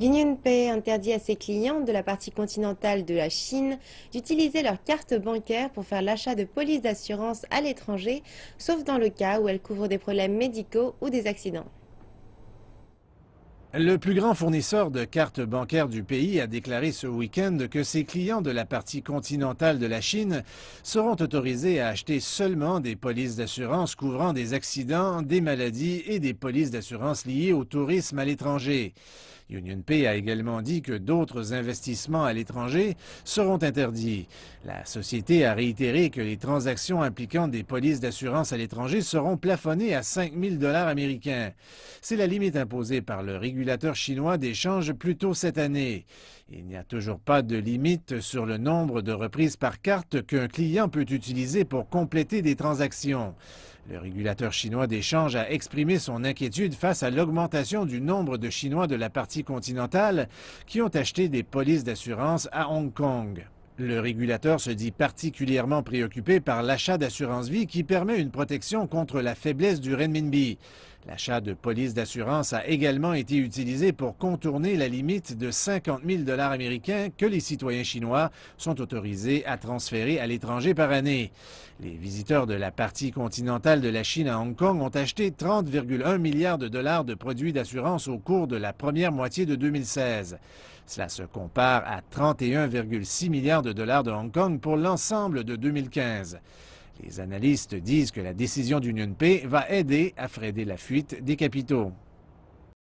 UnionPay interdit à ses clients de la partie continentale de la Chine d'utiliser leur carte bancaire pour faire l'achat de polices d'assurance à l'étranger, sauf dans le cas où elles couvrent des problèmes médicaux ou des accidents. Le plus grand fournisseur de cartes bancaires du pays a déclaré ce week-end que ses clients de la partie continentale de la Chine seront autorisés à acheter seulement des polices d'assurance couvrant des accidents, des maladies et des polices d'assurance liées au tourisme à l'étranger. UnionPay a également dit que d'autres investissements à l'étranger seront interdits. La société a réitéré que les transactions impliquant des polices d'assurance à l'étranger seront plafonnées à 5 000 $ américains. C'est la limite imposée par le régulateur chinois des changes plus tôt cette année. Il n'y a toujours pas de limite sur le nombre de reprises par carte qu'un client peut utiliser pour compléter des transactions. Le régulateur chinois des changes a exprimé son inquiétude face à l'augmentation du nombre de Chinois de la partie continentale qui ont acheté des polices d'assurance à Hong Kong. Le régulateur se dit particulièrement préoccupé par l'achat d'assurance vie qui permet une protection contre la faiblesse du renminbi. L'achat de polices d'assurance a également été utilisé pour contourner la limite de 50 000 $ américains que les citoyens chinois sont autorisés à transférer à l'étranger par année. Les visiteurs de la partie continentale de la Chine à Hong Kong ont acheté 30,1 milliards de dollars de produits d'assurance au cours de la première moitié de 2016. Cela se compare à 31,6 milliards de dollars de Hong Kong pour l'ensemble de 2015. Les analystes disent que la décision d'UnionPay va aider à freiner la fuite des capitaux.